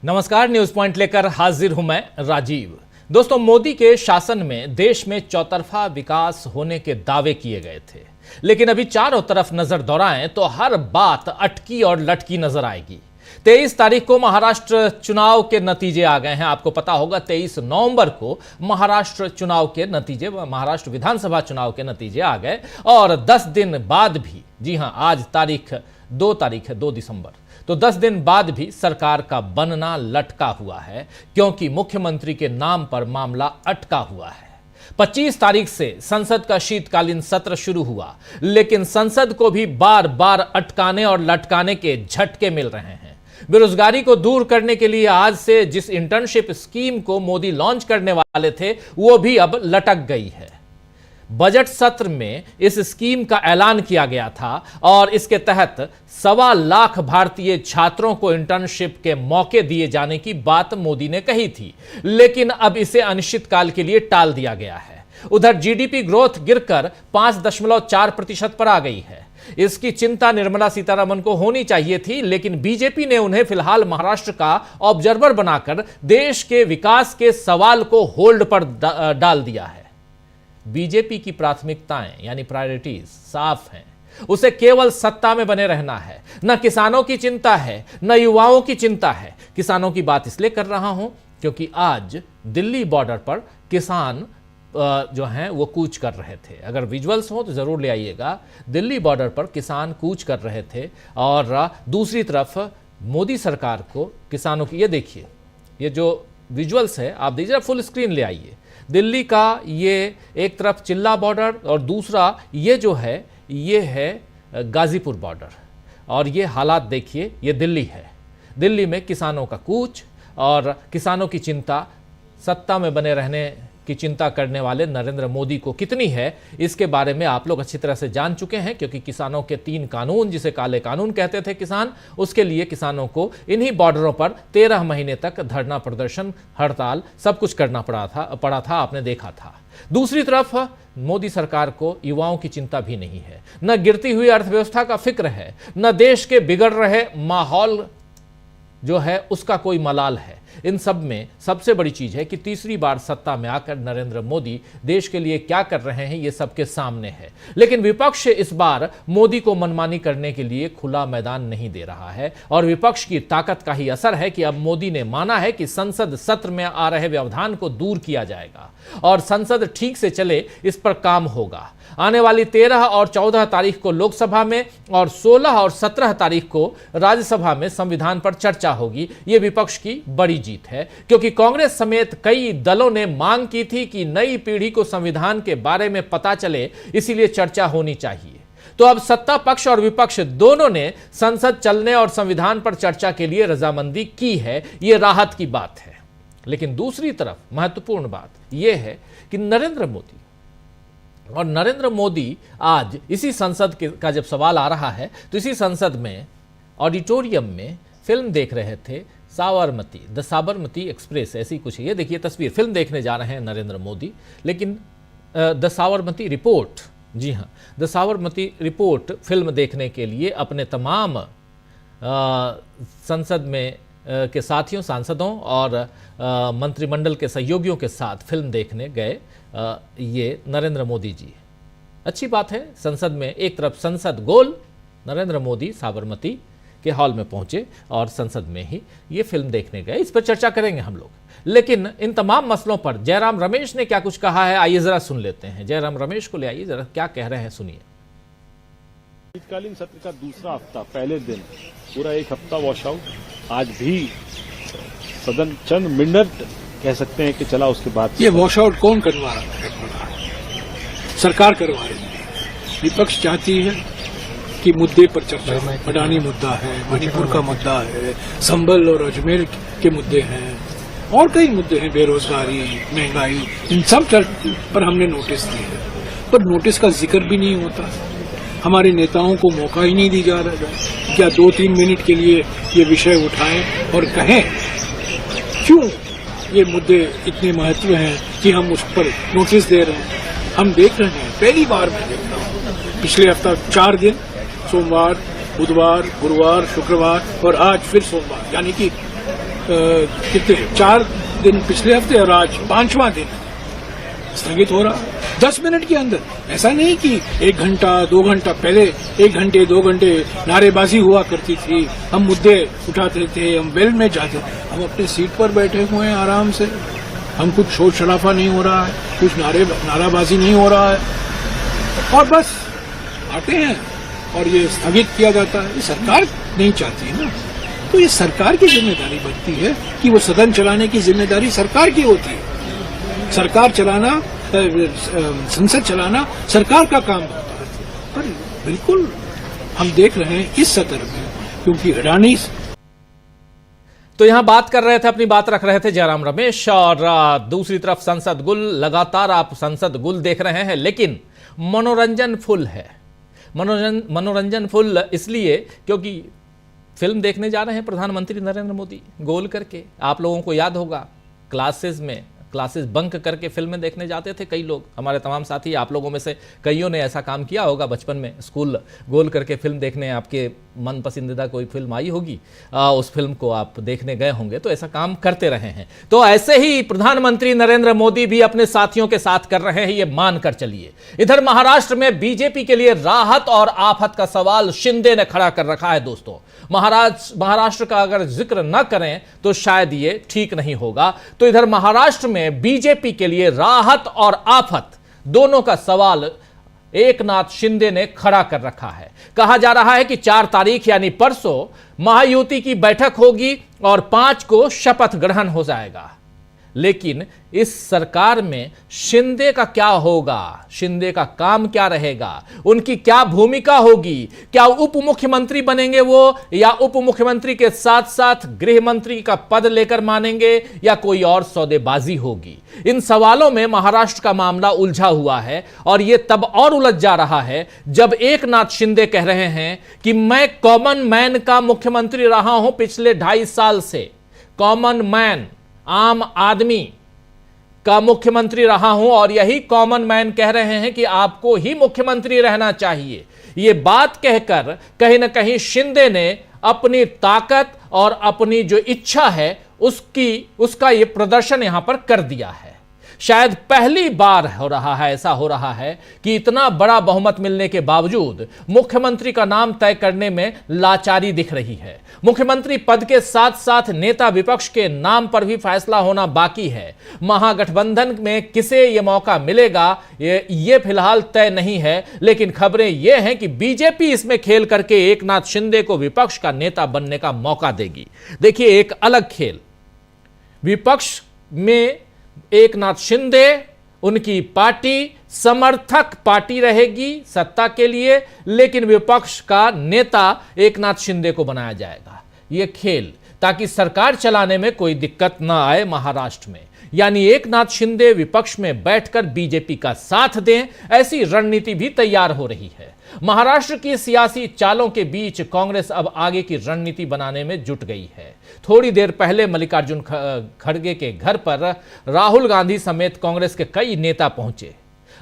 नमस्कार, news point लेकर हाजिर हूं मैं राजीव। दोस्तों, मोदी के शासन में देश में चौतरफा विकास होने के दावे किए गए थे, लेकिन अभी चारों तरफ नजर दौड़ाएं तो हर बात अटकी और लटकी नजर आएगी। 23 तारीख को महाराष्ट्र चुनाव के नतीजे आ गए हैं। आपको पता होगा 23 नवंबर को महाराष्ट्र चुनाव के नतीजे, महाराष्ट्र विधानसभा चुनाव के नतीजे आ गए और 10 दिन बाद भी, जी हां, आज तारीख है 2 दिसंबर, तो 10 दिन बाद भी सरकार का बनना लटका हुआ है, क्योंकि मुख्यमंत्री के नाम पर मामला अटका हुआ है। 25 तारीख से संसद का शीतकालीन सत्र शुरू हुआ, लेकिन संसद को भी बार बार अटकाने और लटकाने के झटके मिल रहे हैं। बेरोजगारी को दूर करने के लिए आज से जिस इंटर्नशिप स्कीम को मोदी लॉन्च करने वाले थे, वो भी अब लटक गई है। बजट सत्र में इस स्कीम का ऐलान किया गया था और इसके तहत 1.25 लाख भारतीय छात्रों को इंटर्नशिप के मौके दिए जाने की बात मोदी ने कही थी, लेकिन अब इसे अनिश्चितकाल के लिए टाल दिया गया है। उधर जीडीपी ग्रोथ गिरकर 5.4% पर आ गई है। इसकी चिंता निर्मला सीतारमण को होनी चाहिए थी, लेकिन बीजेपी ने उन्हें फिलहाल महाराष्ट्र का ऑब्जर्वर बनाकर देश के विकास के सवाल को होल्ड पर डाल दिया है। बीजेपी की प्राथमिकताएं यानी प्रायोरिटीज साफ हैं। उसे केवल सत्ता में बने रहना है। न किसानों की चिंता है, न युवाओं की चिंता है। किसानों की बात इसलिए कर रहा हूं क्योंकि आज दिल्ली बॉर्डर पर किसान जो हैं वो कूच कर रहे थे। अगर विजुअल्स हो तो जरूर ले आइएगा। दिल्ली बॉर्डर पर किसान कूच कर रहे थे और दूसरी तरफ मोदी सरकार को किसानों की, ये देखिए, ये जो विजुअल्स है आप दीजिए, फुल स्क्रीन ले आइए। दिल्ली का ये एक तरफ चिल्ला बॉर्डर और दूसरा ये जो है ये है गाजीपुर बॉर्डर, और ये हालात देखिए, ये दिल्ली है। दिल्ली में किसानों का कूच और किसानों की चिंता, सत्ता में बने रहने की चिंता करने वाले नरेंद्र मोदी को कितनी है, इसके बारे में आप लोग अच्छी तरह से जान चुके हैं, क्योंकि किसानों के 3 कानून, जिसे काले कानून कहते थे किसान, उसके लिए किसानों को इन्हीं बॉर्डरों पर 13 महीने तक धरना, प्रदर्शन, हड़ताल सब कुछ करना पड़ा था, आपने देखा था। दूसरी तरफ मोदी सरकार को युवाओं की चिंता भी नहीं है, न गिरती हुई अर्थव्यवस्था का फिक्र है, न देश के बिगड़ रहे माहौल जो है उसका कोई मलाल है। इन सब में सबसे बड़ी चीज है कि तीसरी बार सत्ता में आकर नरेंद्र मोदी देश के लिए क्या कर रहे हैं, ये सबके सामने है। लेकिन विपक्ष इस बार मोदी को मनमानी करने के लिए खुला मैदान नहीं दे रहा है, और विपक्ष की ताकत का ही असर है कि अब मोदी ने माना है कि संसद सत्र में आ रहे व्यवधान को दूर किया जाएगा और संसद ठीक से चले, इस पर काम होगा। आने वाली 13 और 14 तारीख को लोकसभा में और 16 और 17 तारीख को राज्यसभा में संविधान पर चर्चा होगी। यह विपक्ष की बड़ी जीत है, क्योंकि कांग्रेस समेत कई दलों ने मांग की थी कि नई पीढ़ी को संविधान के बारे में पता चले, इसीलिए चर्चा होनी चाहिए। तो अब सत्ता पक्ष और विपक्ष दोनों ने संसद चलने और संविधान पर चर्चा के लिए रजामंदी की है। यह राहत की बात है। लेकिन दूसरी तरफ महत्वपूर्ण बात यह है कि नरेंद्र मोदी आज इसी संसद का जब सवाल आ रहा है, तो इसी संसद में ऑडिटोरियम में फिल्म देख रहे थे, साबरमती, द साबरमती एक्सप्रेस, ऐसी कुछ। ये देखिए तस्वीर, फिल्म देखने जा रहे हैं नरेंद्र मोदी, लेकिन द साबरमती रिपोर्ट, जी हाँ, द साबरमती रिपोर्ट फिल्म देखने के लिए अपने तमाम संसद में के साथियों, सांसदों और मंत्रिमंडल के सहयोगियों के साथ फिल्म देखने गए ये नरेंद्र मोदी जी। अच्छी बात है, संसद में एक तरफ संसद गोल, नरेंद्र मोदी साबरमती के हॉल में पहुंचे और संसद में ही ये फिल्म देखने गए। इस पर चर्चा करेंगे हम लोग, लेकिन इन तमाम मसलों पर जयराम रमेश ने क्या कुछ कहा है, आइए जरा सुन लेते हैं। जयराम रमेश को ले आइए, जरा क्या कह रहे हैं सुनिए। शीतकालीन सत्र का दूसरा हफ्ता, पहले दिन पूरा एक हफ्ता वॉश आउट। आज भी सदन चंद मिनट कह सकते हैं कि चला, उसके बाद ये वॉश आउट कौन करवा रहा है? सरकार करवा रही है। विपक्ष चाहती है कि मुद्दे पर चर्चा, अडानी मुद्दा है, मणिपुर का मुद्दा है, संभल और अजमेर के मुद्दे हैं, और कई मुद्दे हैं, बेरोजगारी, महंगाई, इन सब पर हमने नोटिस दिए है, पर नोटिस का जिक्र भी नहीं होता। हमारे नेताओं को मौका ही नहीं दी जा रहा है क्या 2-3 मिनट के लिए ये विषय उठाएं और कहें क्यों ये मुद्दे इतने महत्व हैं कि हम उस पर नोटिस दे रहे हैं। हम देख रहे हैं, पहली बार मैं देख रहा हूँ, पिछले हफ्ता 4 दिन, सोमवार, बुधवार, गुरुवार, शुक्रवार और आज फिर सोमवार, यानी कि कितने 4 दिन पिछले हफ्ते और आज 5वां दिन स्थगित हो रहा 10 मिनट के अंदर। ऐसा नहीं कि 1 घंटा 2 घंटा, पहले 1 घंटे 2 घंटे नारेबाजी हुआ करती थी, हम मुद्दे उठाते थे, हम वेल में जाते थे। हम अपने सीट पर बैठे हुए हैं आराम से, हम कुछ शोर शराफा नहीं हो रहा है, कुछ नाराबाजी नहीं हो रहा है, और बस आते हैं और ये स्थगित किया जाता है। ये सरकार नहीं चाहती है ना, तो ये सरकार की जिम्मेदारी बनती है कि वो सदन चलाने की जिम्मेदारी सरकार की होती है। सरकार चलाना, संसद चलाना सरकार का काम होता है। पर बिल्कुल हम देख रहे हैं इस सत्र में, क्योंकि अडानी। तो यहां बात कर रहे थे, अपनी बात रख रहे थे जयराम रमेश, और दूसरी तरफ संसद गुल। लगातार आप संसद गुल देख रहे हैं, लेकिन मनोरंजन फुल है। मनोरंजन फुल इसलिए क्योंकि फिल्म देखने जा रहे हैं प्रधानमंत्री नरेंद्र मोदी गोल करके। आप लोगों को याद होगा, क्लासेस बंक करके फिल्में देखने जाते थे कई लोग, हमारे तमाम साथी, आप लोगों में से कईयों ने ऐसा काम किया होगा बचपन में। स्कूल गोल करके फिल्म देखने, आपके मन पसंदीदा कोई फिल्म आई होगी, उस फिल्म को आप देखने गए होंगे, तो ऐसा काम करते रहे हैं। तो ऐसे ही प्रधानमंत्री नरेंद्र मोदी भी अपने साथियों के साथ कर रहे हैं, ये मानकर चलिए। इधर महाराष्ट्र में बीजेपी के लिए राहत और आफत का सवाल शिंदे ने खड़ा कर रखा है। दोस्तों, महाराष्ट्र का अगर जिक्र न करें तो शायद ये ठीक नहीं होगा। तो इधर महाराष्ट्र में बीजेपी के लिए राहत और आफत दोनों का सवाल एकनाथ शिंदे ने खड़ा कर रखा है। कहा जा रहा है कि 4 तारीख यानी परसों महायुति की बैठक होगी और 5 को शपथ ग्रहण हो जाएगा। लेकिन इस सरकार में शिंदे का क्या होगा, शिंदे का काम क्या रहेगा, उनकी क्या भूमिका होगी? क्या उप मुख्यमंत्री बनेंगे वो, या उप मुख्यमंत्री के साथ साथ गृह मंत्री का पद लेकर मानेंगे, या कोई और सौदेबाजी होगी? इन सवालों में महाराष्ट्र का मामला उलझा हुआ है, और यह तब और उलझ जा रहा है जब एकनाथ शिंदे कह रहे हैं कि मैं कॉमन मैन का मुख्यमंत्री रहा हूं पिछले 2.5 साल से। कॉमन मैन, आम आदमी का मुख्यमंत्री रहा हूं, और यही कॉमन मैन कह रहे हैं कि आपको ही मुख्यमंत्री रहना चाहिए। यह बात कहकर कहीं ना कहीं शिंदे ने अपनी ताकत और अपनी जो इच्छा है उसका यह प्रदर्शन यहां पर कर दिया है। शायद पहली बार ऐसा हो रहा है कि इतना बड़ा बहुमत मिलने के बावजूद मुख्यमंत्री का नाम तय करने में लाचारी दिख रही है। मुख्यमंत्री पद के साथ साथ नेता विपक्ष के नाम पर भी फैसला होना बाकी है। महागठबंधन में किसे यह मौका मिलेगा ये फिलहाल तय नहीं है, लेकिन खबरें यह हैं कि बीजेपी इसमें खेल करके एकनाथ शिंदे को विपक्ष का नेता बनने का मौका देगी। देखिए, एक अलग खेल, विपक्ष में एकनाथ शिंदे, उनकी पार्टी समर्थक पार्टी रहेगी सत्ता के लिए, लेकिन विपक्ष का नेता एकनाथ शिंदे को बनाया जाएगा। यह खेल, ताकि सरकार चलाने में कोई दिक्कत ना आए महाराष्ट्र में। यानी एकनाथ शिंदे विपक्ष में बैठकर बीजेपी का साथ दें, ऐसी रणनीति भी तैयार हो रही है। महाराष्ट्र की सियासी चालों के बीच कांग्रेस अब आगे की रणनीति बनाने में जुट गई है। थोड़ी देर पहले मल्लिकार्जुन खड़गे के घर पर राहुल गांधी समेत कांग्रेस के कई नेता पहुंचे।